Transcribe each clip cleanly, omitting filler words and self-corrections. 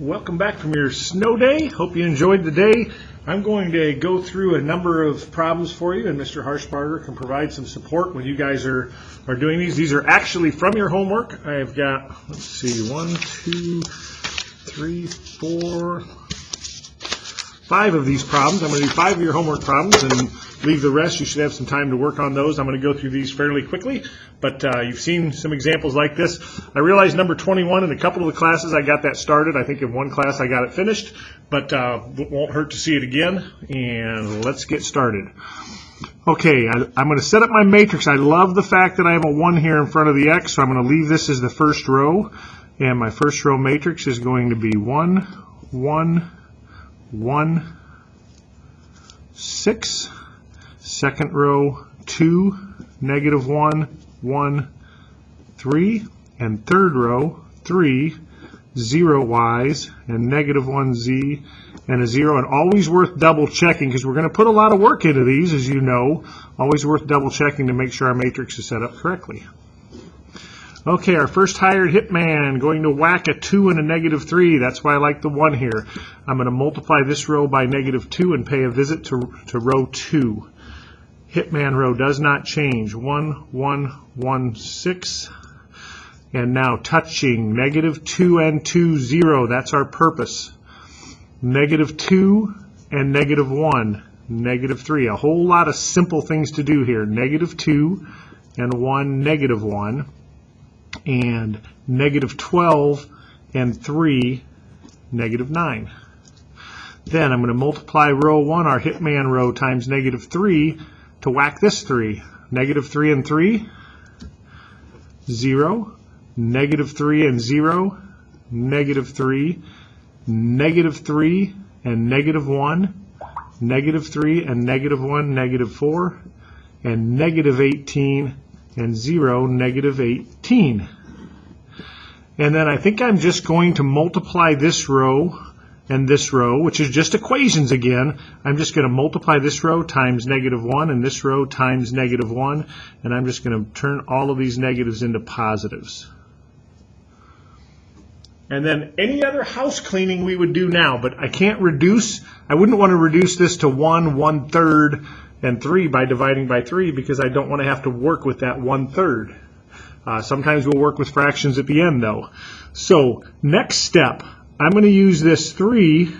Welcome back from your snow day. Hope you enjoyed the day. I'm going to go through a number of problems for you, and Mr. Harshbarger can provide some support when you guys are doing these. These are actually from your homework. I've got, let's see, 1, 2, 3, 4, 5 of these problems. I'm going to do 5 of your homework problems and leave the rest. You should have some time to work on those. I'm going to go through these fairly quickly, but you've seen some examples like this. I realized number 21 in a couple of the classes I got that started. I think in one class I got it finished, but it won't hurt to see it again, and let's get started. Okay, I'm going to set up my matrix. I love the fact that I have a 1 here in front of the x, so I'm going to leave this as the first row, and my first row matrix is going to be 1, 1, 1, 6. Second row, 2, negative 1, 1, 3, and third row, 3, 0 y's, and negative 1 z, and a 0, and always worth double checking because we're going to put a lot of work into these, as you know. Always worth double checking to make sure our matrix is set up correctly. Okay, our first hired hitman going to whack a 2 and a negative 3. That's why I like the 1 here. I'm going to multiply this row by negative 2 and pay a visit to row 2. Hitman row does not change. 1, 1, 1, 6. And now touching negative 2 and 2, 0. That's our purpose. Negative 2 and negative 1, negative 3. A whole lot of simple things to do here. Negative 2 and 1, negative 1. And negative 12 and 3, negative 9. Then I'm going to multiply row 1, our hitman row, times negative 3 to whack this 3. Negative 3 and 3, 0. Negative 3 and 0, negative 3. Negative 3 and negative 1, negative 3 and negative 1, negative 4. And negative 18 and 0, negative 18. And then I think I'm just going to multiply this row and this row, which is just equations again. I'm just going to multiply this row times negative 1 and this row times negative 1, and I'm just going to turn all of these negatives into positives. And then any other house cleaning we would do now, but I can't reduce, I wouldn't want to reduce this to 1, 1/3, and 3 by dividing by 3 because I don't want to have to work with that 1/3. Sometimes we'll work with fractions at the end though. So next step, I'm going to use this 3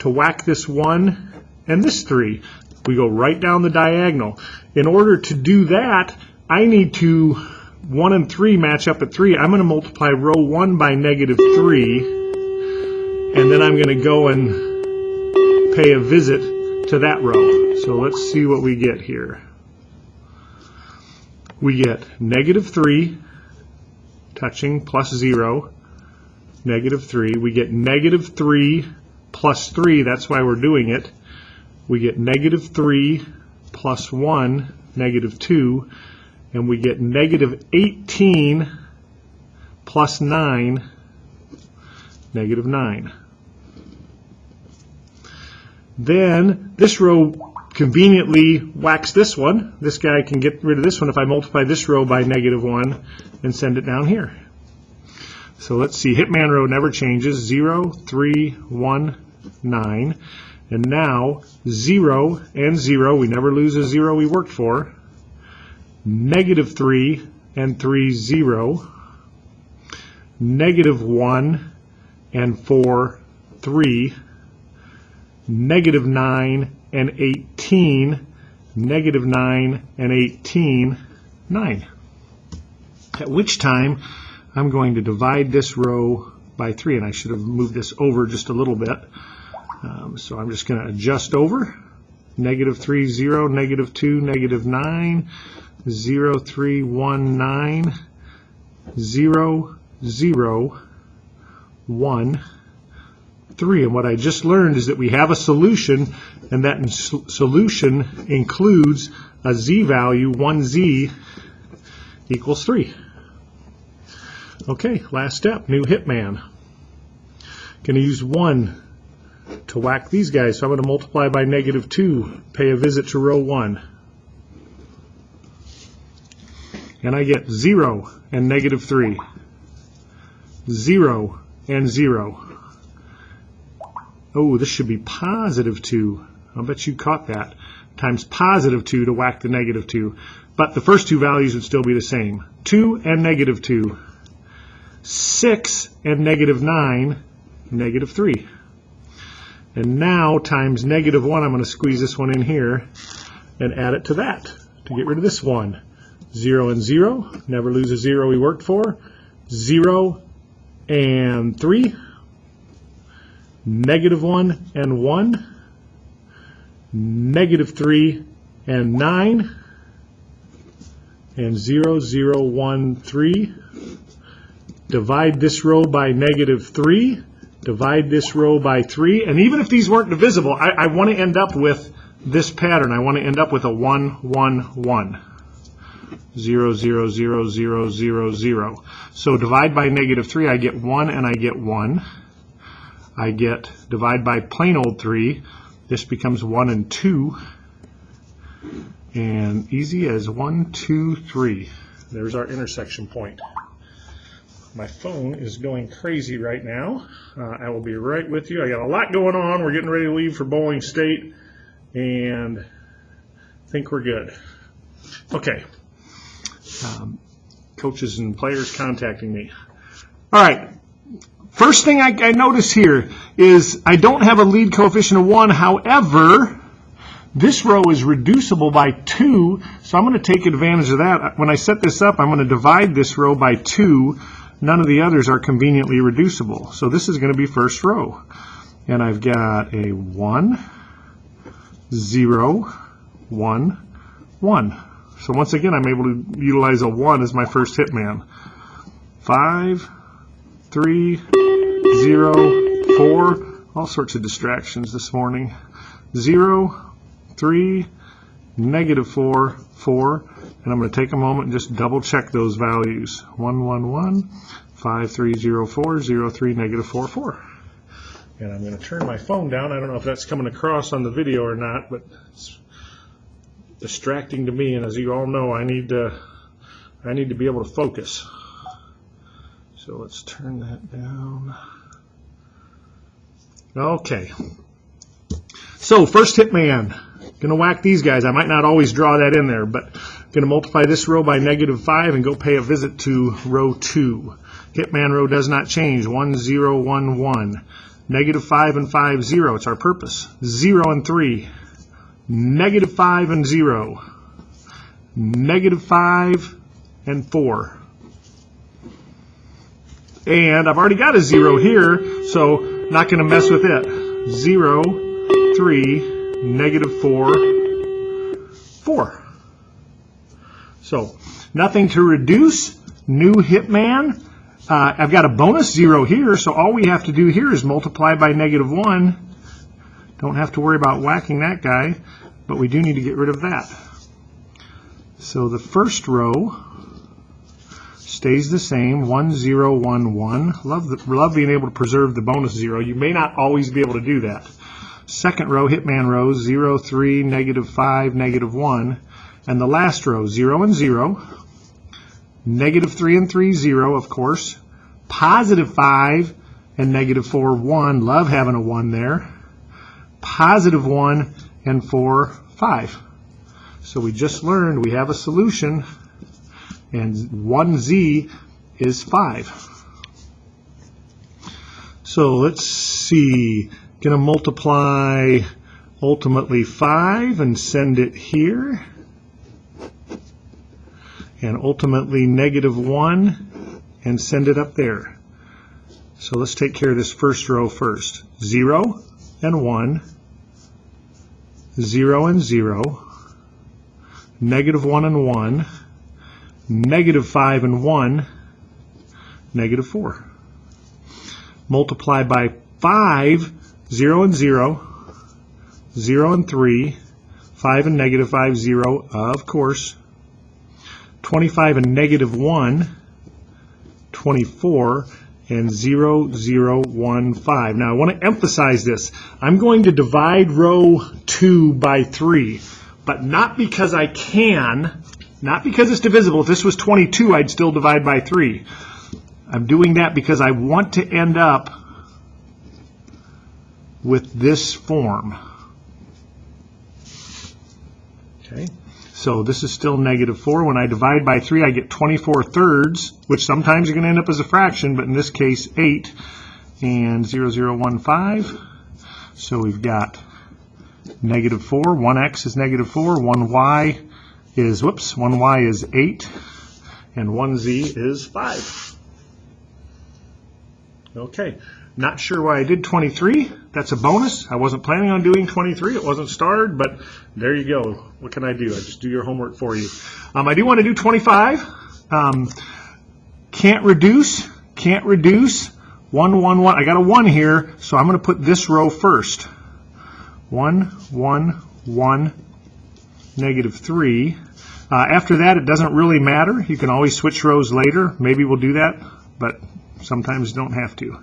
to whack this 1 and this 3. We go right down the diagonal. In order to do that, I need to 1 and 3 match up at 3. I'm going to multiply row 1 by negative 3, and then I'm going to go and pay a visit to that row. So let's see what we get here. We get negative 3 touching plus 0, negative 3. We get negative 3 plus 3. That's why we're doing it. We get negative 3 plus 1, negative 2. And we get negative 18 plus 9, negative 9. Then this row conveniently whacks this one. This guy can get rid of this one if I multiply this row by negative 1 and send it down here. So let's see, hitman row never changes. 0, 3, 1, 9. And now 0 and 0, we never lose a 0 we worked for. Negative 3 and 3, 0. Negative 1 and 4, 3. Negative 9 and 18. Negative 9 and 18, 9. At which time I'm going to divide this row by 3, and I should have moved this over just a little bit. So I'm just going to adjust over. Negative 3, 0, negative 2, negative 9. 0, 3, 1, 9, 0, 0, 1, 3. And what I just learned is that we have a solution, and that solution includes a z value, 1z equals 3. Okay, last step, new hitman. Going to use 1 to whack these guys, so I'm going to multiply by negative 2, pay a visit to row 1. And I get 0 and negative 3. 0 and 0. Oh, this should be positive 2. I'll bet you caught that. Times positive 2 to whack the negative 2. But the first two values would still be the same. 2 and negative 2. 6 and negative 9, negative 3. And now times negative 1, I'm going to squeeze this one in here and add it to that to get rid of this one. 0 and 0, never lose a 0 we worked for. 0 and 3, negative 1 and 1, negative 3 and 9, and 0, 0, 1, 3. Divide this row by negative 3, divide this row by 3, and even if these weren't divisible, I want to end up with this pattern. I want to end up with a 1, 1, 1. 0, 0, 0, 0, 0, 0. So divide by negative 3, I get 1 and I get 1. I get divide by plain old 3. This becomes 1 and 2. And easy as 1, 2, 3. There's our intersection point. My phone is going crazy right now. I will be right with you. I got a lot going on. We're getting ready to leave for Bowling State, and I think we're good. Okay. Coaches and players contacting me. All right. First thing I notice here is I don't have a lead coefficient of 1. However, this row is reducible by 2, so I'm going to take advantage of that. When I set this up, I'm going to divide this row by 2. None of the others are conveniently reducible. So this is going to be first row. And I've got a 1, 0, 1, 1. So once again, I'm able to utilize a 1 as my first hitman. 5, 3, 0, 4. All sorts of distractions this morning. 0, 3, negative 4, 4. And I'm going to take a moment and just double check those values. 1, 1, 1, 5, 3, 0, 4, 0, 3, negative 4, 4. And I'm going to turn my phone down. I don't know if that's coming across on the video or not, but it's distracting to me. And as you all know, I need to be able to focus. So let's turn that down. Okay. So first hitman. Going to whack these guys. I might not always draw that in there, but going to multiply this row by negative 5 and go pay a visit to row 2. Hitman row does not change. 1, 0, 1, 1. Negative 5 and 5, 0. It's our purpose. 0 and 3. Negative 5 and 0. Negative 5 and 4. And I've already got a 0 here, so not going to mess with it. 0, 3, negative 4, 4. So nothing to reduce. New hitman. I've got a bonus 0 here, so all we have to do here is multiply by negative 1. Don't have to worry about whacking that guy, but we do need to get rid of that. So the first row stays the same, 1, 0, 1, 1. Love being able to preserve the bonus 0. You may not always be able to do that. Second row, hitman row, 0, 3, negative 5, negative 1. And the last row, 0 and 0. Negative 3 and 3, 0, of course. Positive 5 and negative 4, 1. Love having a 1 there. Positive 1 and 4, 5. So we just learned we have a solution, and 1z is 5. So let's see. Going to multiply ultimately 5 and send it here. And ultimately negative 1 and send it up there. So let's take care of this first row first. 0 and 1, 0 and 0, negative 1 and 1, negative 5 and 1, negative 4. Multiply by 5, 0 and 0, 0 and 3, 5 and negative 5, 0, of course. 25 and negative 1, 24, and 0, 0, 1, 5. Now I want to emphasize this. I'm going to divide row 2 by 3, but not because I can, not because it's divisible. If this was 22, I'd still divide by 3. I'm doing that because I want to end up with this form. Okay, so this is still -4. When I divide by 3, I get 24/3, which sometimes you're going to end up as a fraction, but in this case 8 and 0015. So we've got -4, 1x is -4, 1y is, 1y is 8, and 1z is 5. Okay, not sure why I did 23. That's a bonus. I wasn't planning on doing 23. It wasn't starred, but there you go. What can I do? I just do your homework for you. I do want to do 25. Can't reduce. 1, 1, 1. I got a 1 here, so I'm going to put this row first. 1, 1, 1, -3. After that, it doesn't really matter. You can always switch rows later. Maybe we'll do that, but sometimes don't have to.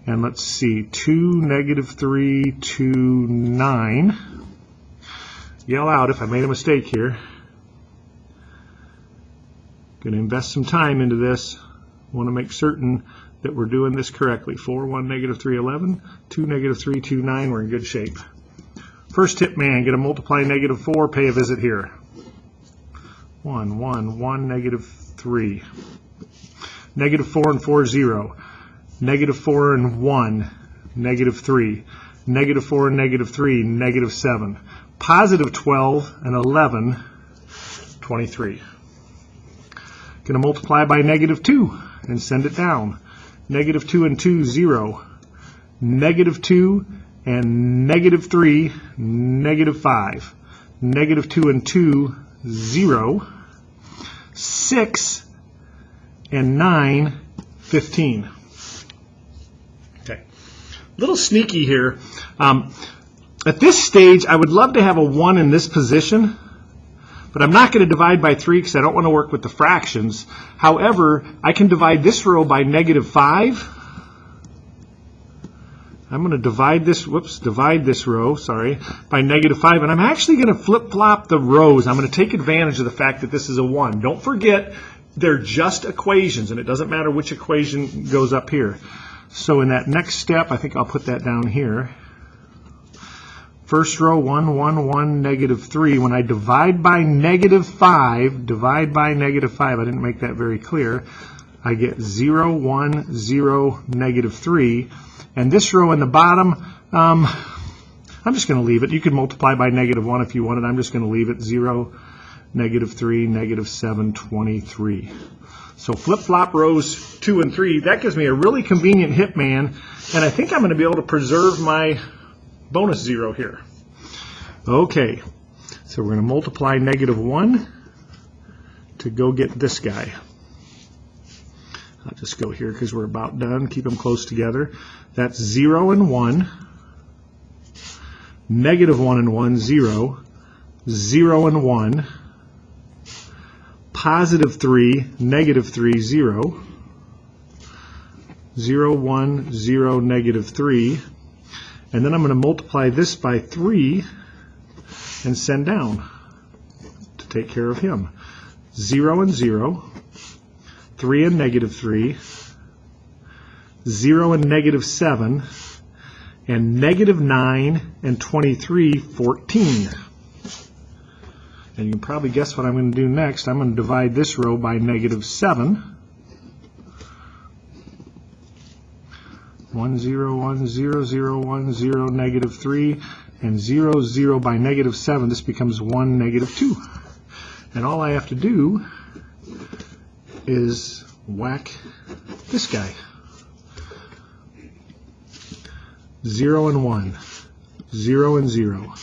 And let's see, 2, -3, 2, 9. Yell out if I made a mistake here. Going to invest some time into this. Want to make certain that we're doing this correctly. 4, 1, -3, 11. 2, -3, 2, 9. We're in good shape. First tip, man, going to multiply -4, pay a visit here. 1, 1, 1, -3. -4 and 4, 0. -4 and 1, -3. -4 and -3, -7. Positive 12 and 11, 23. Going to multiply by -2 and send it down. -2 and 2, 0. -2 and -3, -5. -2 and 2, 0. 6 and 9, 15. Okay. A little sneaky here. At this stage, I would love to have a 1 in this position, but I'm not going to divide by 3 because I don't want to work with the fractions. However, I can divide this row by -5. I'm going to divide this, divide this row, by -5, and I'm actually going to flip-flop the rows. I'm going to take advantage of the fact that this is a 1. Don't forget, they're just equations, and it doesn't matter which equation goes up here. So in that next step, I think I'll put that down here. First row, 1, 1, 1, -3. When I divide by -5, I didn't make that very clear, I get 0, 1, 0, -3. And this row in the bottom, I'm just going to leave it. You can multiply by -1 if you wanted. I'm just going to leave it 0, -3, -7, 23. So flip-flop rows 2 and 3. That gives me a really convenient hitman, and I think I'm going to be able to preserve my bonus 0 here. Okay, so we're going to multiply -1 to go get this guy. I'll just go here because we're about done. Keep them close together. That's 0 and 1, -1 and 1, 0, 0 and 1, positive 3, -3, 0, 0, 1, 0, -3, and then I'm going to multiply this by 3 and send down to take care of him. 0 and 0, 3 and -3, 0 and -7, and -9 and 23, 14. And you can probably guess what I'm going to do next. I'm going to divide this row by -7. 1, 0, 1, 0, 0, 1, 0, -3, and 0, 0 by -7. This becomes 1, -2. And all I have to do is whack this guy. 0 and 1, 0 and 0,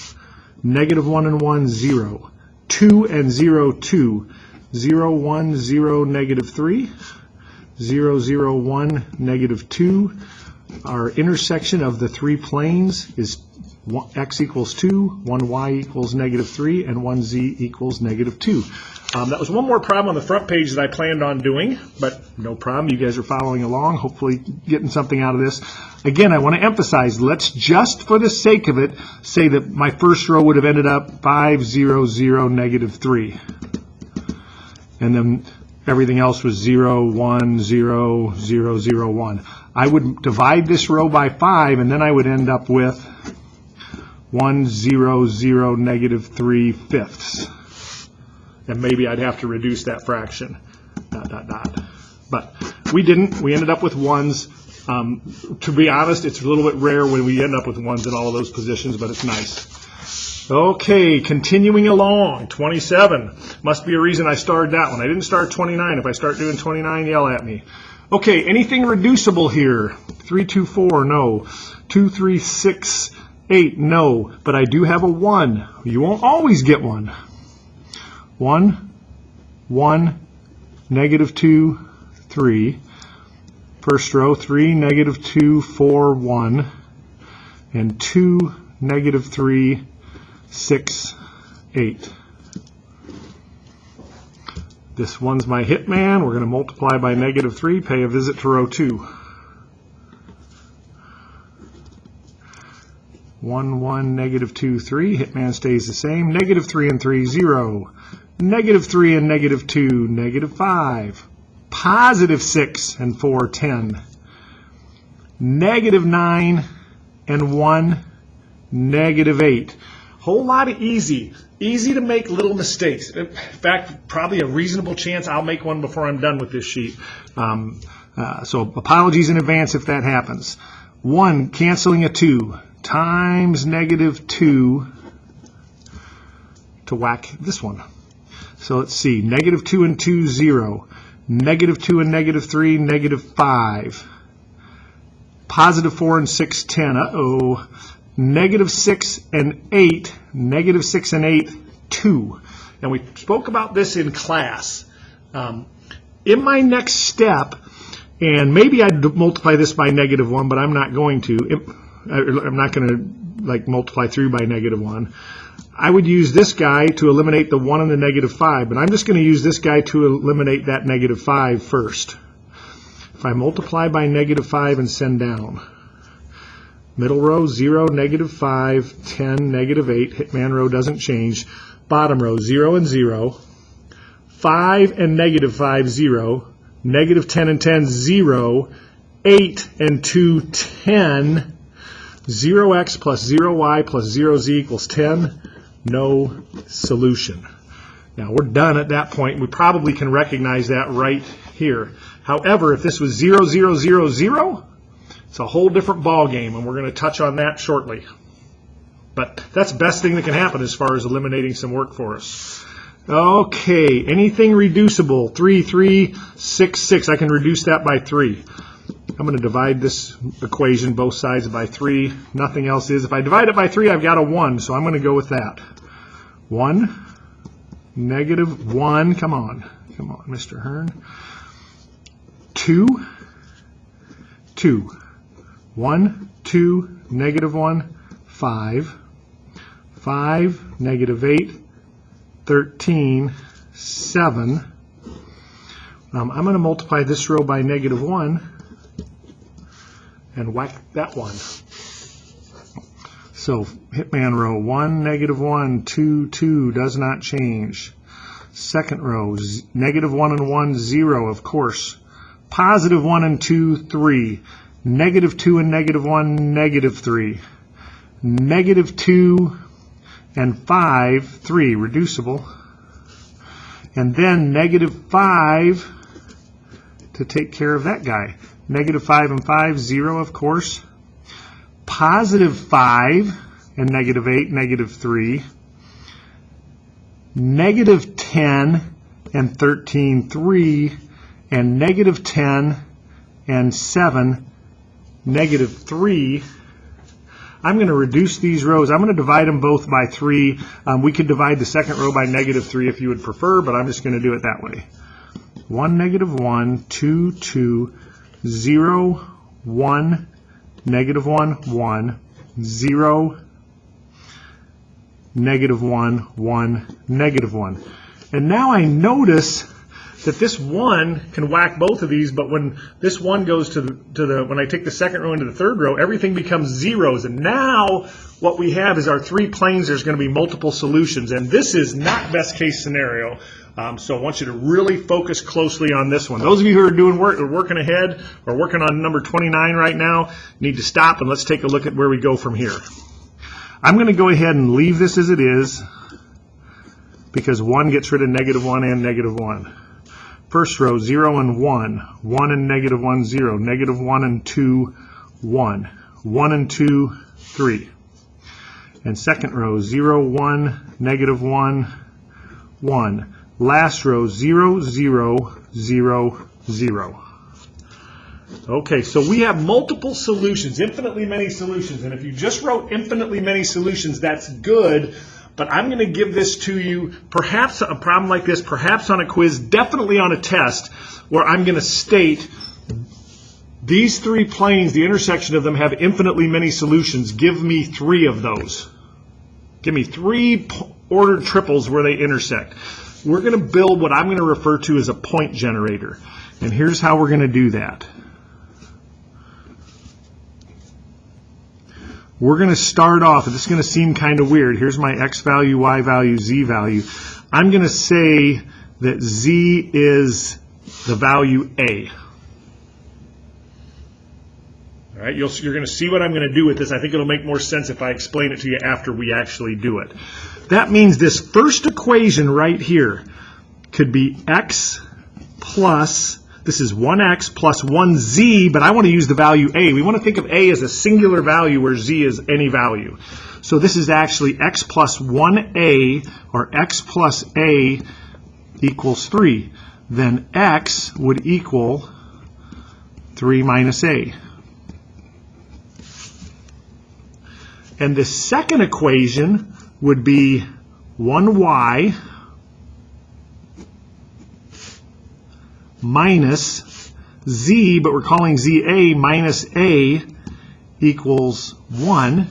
-1 and 1, 0, 2 and 0, 2, 0, 1, 0, -3, 0, 0, 1, -2. Our intersection of the three planes is x equals 2, 1y equals -3, and 1z equals -2. That was one more problem on the front page that I planned on doing, but no problem. You guys are following along, hopefully getting something out of this. Again, I want to emphasize, let's just for the sake of it say that my first row would have ended up 5, 0, 0, -3. And then everything else was 0, 1, 0, 0, 0, 1. I would divide this row by 5, and then I would end up with 1, 0, 0, negative 3 fifths. And maybe I'd have to reduce that fraction, ... But we didn't. We ended up with 1s. To be honest, it's a little bit rare when we end up with 1s in all of those positions, but it's nice. Okay, continuing along, 27. Must be a reason I started that one. I didn't start 29. If I start doing 29, yell at me. Okay, anything reducible here? 3, 2, 4, no. 2, 3, 6, 8, no. But I do have a 1. You won't always get 1. 1, 1, negative 2, 3. First row, 3, negative 2, 4, 1. And 2, negative 3, 6, 8. This one's my hitman. We're going to multiply by negative 3, pay a visit to row 2. 1, 1, negative 2, 3. Hitman stays the same. Negative 3 and 3, 0. Negative 3 and negative 2, negative 5. Positive 6 and 4, 10. Negative 9 and 1, negative 8. Whole lot of easy to make little mistakes. In fact, probably a reasonable chance I'll make one before I'm done with this sheet. So apologies in advance if that happens. 1, canceling a 2, times negative 2 to whack this one. So let's see, negative 2 and 2, 0. Negative 2 and negative 3, negative 5. Positive 4 and 6, 10. Uh-oh. Negative 6 and 8, negative 6 and 8, 2. And we spoke about this in class. In my next step, and maybe I'd multiply this by negative 1, but I'm not going to. I'm not going to like multiply through by negative 1. I would use this guy to eliminate the 1 and the negative 5, but I'm just going to use this guy to eliminate that negative 5 first. If I multiply by negative 5 and send down, middle row, 0, negative 5, 10, negative 8. Hitman row doesn't change. Bottom row, 0 and 0. 5 and negative 5, 0. Negative 10 and 10, 0. 8 and 2, 10. 0x plus 0y plus 0z equals 10. No solution. Now we're done at that point. We probably can recognize that right here. However, if this was 0, 0, 0, 0, it's a whole different ball game, and we're going to touch on that shortly. But that's the best thing that can happen as far as eliminating some work for us. Okay, anything reducible? 3, 3, 6, 6. I can reduce that by 3. I'm going to divide this equation, both sides, by 3. Nothing else is. If I divide it by 3, I've got a 1, so I'm going to go with that. 1, negative 1. Come on, Mr. Hearn. 2, 2. 1, 2, negative 1, 5. 5, negative 8, 13, 7. I'm going to multiply this row by negative 1 and whack that one. So hitman row, 1, negative 1, 2, 2 does not change. Second row, negative 1 and 1, 0, of course. Positive 1 and 2, 3. Negative 2 and negative 1, negative 3. Negative 2 and 5, 3, reducible. And then negative 5 to take care of that guy. Negative 5 and 5, 0, of course. Positive 5 and negative 8, negative 3. Negative 10 and 13, 3. And negative 10 and 7, negative 3. I'm going to reduce these rows. I'm going to divide them both by 3. We could divide the second row by negative 3 if you would prefer, but I'm just going to do it that way. 1, negative 1, 2, 2, 0, 1, negative 1, 1, 0, negative 1, 1, negative 1. And now I notice that this 1 can whack both of these, but when this 1 goes to the when I take the second row into the third row, everything becomes zeros. And now what we have is our 3 planes. There's going to be multiple solutions, and this is not best case scenario. So I want you to really focus closely on this one. Those of you who are doing work or working ahead or working on number 29 right now need to stop and let's take a look at where we go from here. I'm going to go ahead and leave this as it is because 1 gets rid of -1 and -1. First row, 0 and 1, 1 and -1, 0, -1 and 2, 1, 1 and 2, 3. And second row, 0, 1, -1, 1. Last row, 0, 0, 0, 0. Okay, so we have multiple solutions, infinitely many solutions. And if you just wrote infinitely many solutions, that's good. But I'm going to give this to you, perhaps a problem like this, perhaps on a quiz, definitely on a test, where I'm going to state these 3 planes, the intersection of them have infinitely many solutions. Give me 3 of those. Give me 3 ordered triples where they intersect. We're going to build what I'm going to refer to as a point generator. And here's how we're going to do that. We're going to start off, and this is going to seem kind of weird. Here's my x value, y value, z value. I'm going to say that z is the value a. All right, you're going to see what I'm going to do with this. I think it'll make more sense if I explain it to you after we actually do it. That means this first equation right here could be x plus, this is 1x plus 1z, but I want to use the value a. We want to think of a as a singular value where z is any value. So this is actually x plus 1a, or x plus a equals 3. Then x would equal 3 minus a. And the second equation would be 1y minus z, but we're calling z a, minus a equals 1.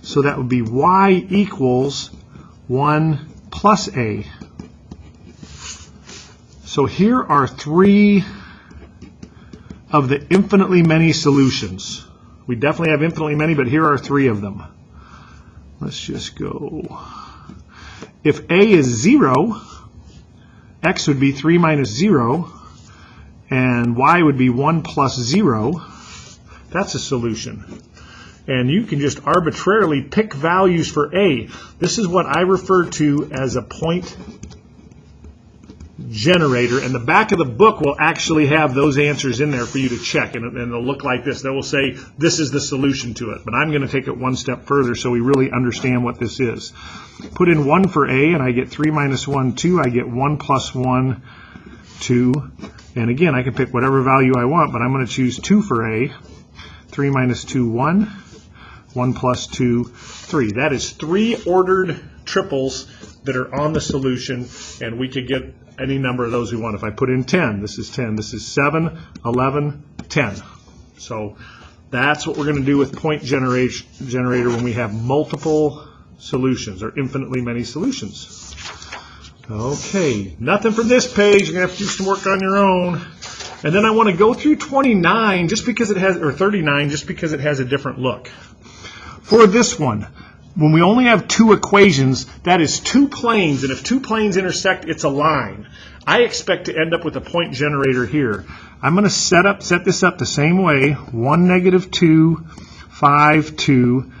So that would be y equals 1 plus a. So here are 3 of the infinitely many solutions. We definitely have infinitely many, but here are 3 of them. Let's just go. If a is 0, x would be 3 minus 0, and y would be 1 plus 0. That's a solution. And you can just arbitrarily pick values for a. This is what I refer to as a point generator, and the back of the book will actually have those answers in there for you to check, and they'll look like this. They will say this is the solution to it, but I'm going to take it one step further so we really understand what this is. Put in 1 for a, and I get 3 minus 1, 2. I get 1 plus 1, 2. And again, I can pick whatever value I want, but I'm going to choose 2 for a. 3 minus 2, 1. 1 plus 2, 3. That is 3 ordered triples that are on the solution, and we could get any number of those we want. If I put in 10, this is 10. This is 7, 11, 10. So that's what we're going to do with point generator when we have multiple solutions, or infinitely many solutions. Okay, nothing from this page. You're going to have to do some work on your own. And then I want to go through 29 just because it has, or 39 just because it has a different look. For this one, when we only have 2 equations, that is 2 planes, and if 2 planes intersect, it's a line. I expect to end up with a point generator here. I'm going to set this up the same way: 1, negative 2, 5, 2,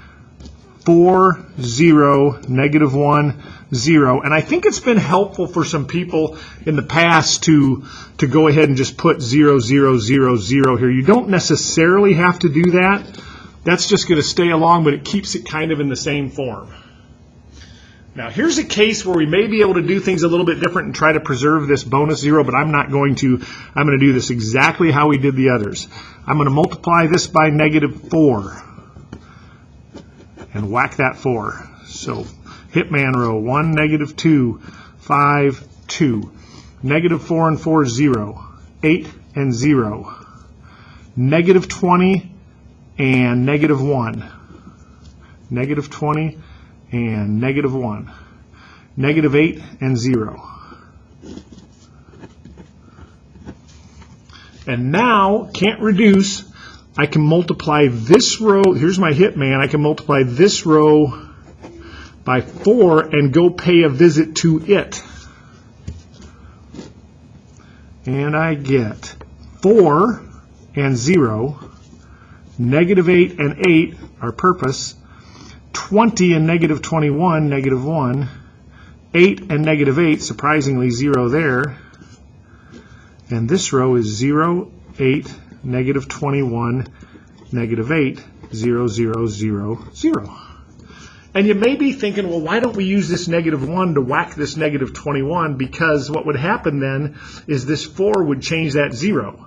4, 0, negative 1, 0. And I think it's been helpful for some people in the past to go ahead and just put 0, 0, 0, 0 here. You don't necessarily have to do that. That's just going to stay along, but it keeps it kind of in the same form. Now, here's a case where we may be able to do things a little bit different and try to preserve this bonus 0, but I'm not going to. I'm going to do this exactly how we did the others. I'm going to multiply this by negative 4 and whack that 4. So Hitman row, 1, negative 2, 5, 2. Negative 4 and 4, 0. 8 and 0. Negative 20 and negative 1. Negative 20 and negative 1. Negative 8 and 0. And now, can't reduce, I can multiply this row, here's my hitman, I can multiply this row by 4 and go pay a visit to it. And I get 4 and 0, negative 8 and 8, our purpose, 20 and negative 21, negative 1, 8 and negative 8, surprisingly 0 there, and this row is 0, 8, negative 21, negative 8, 0, 0, 0, 0. And you may be thinking, well, why don't we use this negative 1 to whack this negative 21? Because what would happen then is this 4 would change that 0.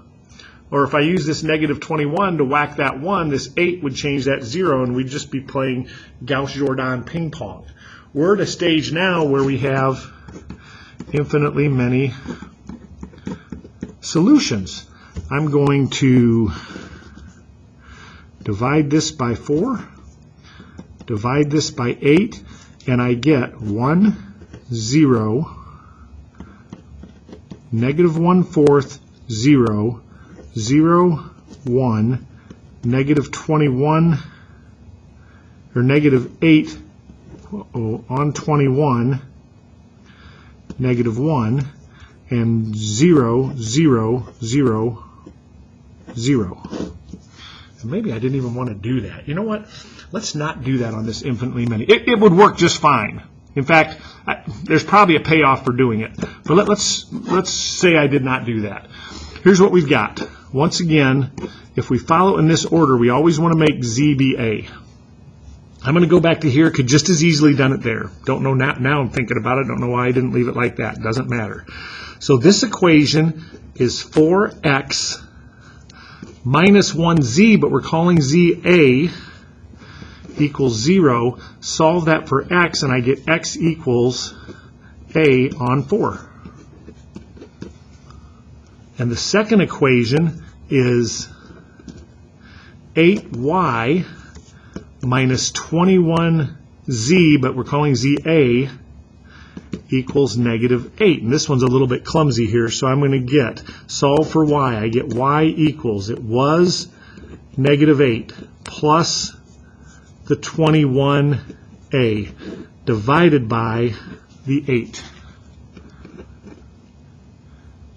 Or if I use this negative 21 to whack that 1, this 8 would change that 0, and we'd just be playing Gauss-Jordan ping pong. We're at a stage now where we have infinitely many solutions. I'm going to divide this by 4, divide this by 8, and I get 1, 0, negative 1/4, 0, 0, 1, negative 21, or negative 8 on 21, negative 1, and 0, 0, 0, 0. And maybe I didn't even want to do that. You know what? Let's not do that on this infinitely many. It would work just fine. In fact, there's probably a payoff for doing it. But let's say I did not do that. Here's what we've got. Once again, if we follow in this order, we always want to make Z be A. I'm going to go back to here. Could just as easily done it there. Don't know now I'm thinking about it. Don't know why I didn't leave it like that. Doesn't matter. So this equation is 4x minus 1z, but we're calling z A, equals 0. Solve that for x, and I get x equals A on 4. And the second equation is 8y minus 21z, but we're calling z A, equals negative 8. And this one's a little bit clumsy here, so I'm going to get, solve for y, I get y equals, it was negative 8 plus the 21a divided by the 8.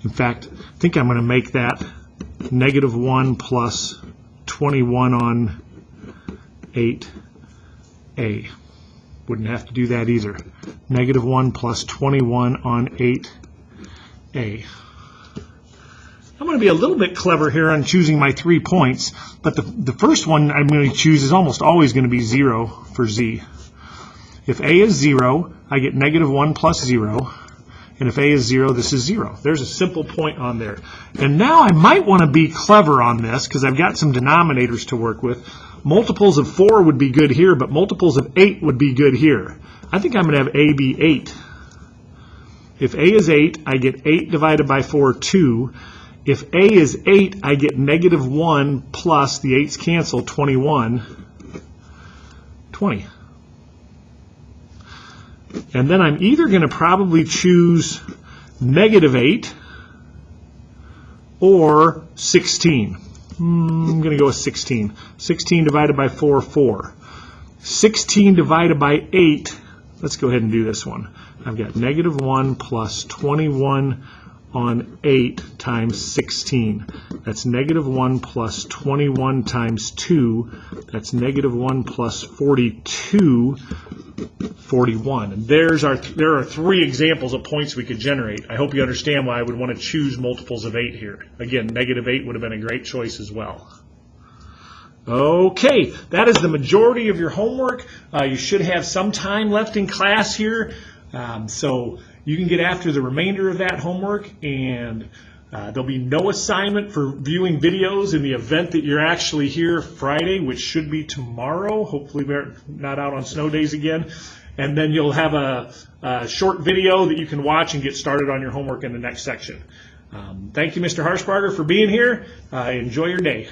In fact, I think I'm going to make that negative 1 plus 21 on 8a. Wouldn't have to do that either. Negative 1 plus 21 on 8a. I'm going to be a little bit clever here on choosing my 3 points, but the first one I'm going to choose is almost always going to be 0 for z. If a is 0, I get negative 1 plus 0. And if a is 0, this is 0. There's a simple point on there. And now I might want to be clever on this because I've got some denominators to work with. Multiples of 4 would be good here, but multiples of 8 would be good here. I think I'm going to have a be 8. If a is 8, I get 8 divided by 4, 2. If a is 8, I get negative 1 plus, the 8's cancel, 21, 20. And then I'm either going to probably choose negative 8 or 16. I'm going to go with 16. 16 divided by 4, 4. 16 divided by 8, let's go ahead and do this one. I've got negative 1 plus 21 on 8 times 16. That's negative 1 plus 21 times 2. That's negative 1 plus 42, 41. And there are 3 examples of points we could generate. I hope you understand why I would want to choose multiples of 8 here. Again, negative 8 would have been a great choice as well. Okay, that is the majority of your homework. You should have some time left in class here. So you can get after the remainder of that homework, and there'll be no assignment for viewing videos in the event that you're actually here Friday, which should be tomorrow. Hopefully we're not out on snow days again. And then you'll have a short video that you can watch and get started on your homework in the next section. Thank you, Mr. Harshbarger, for being here. Enjoy your day.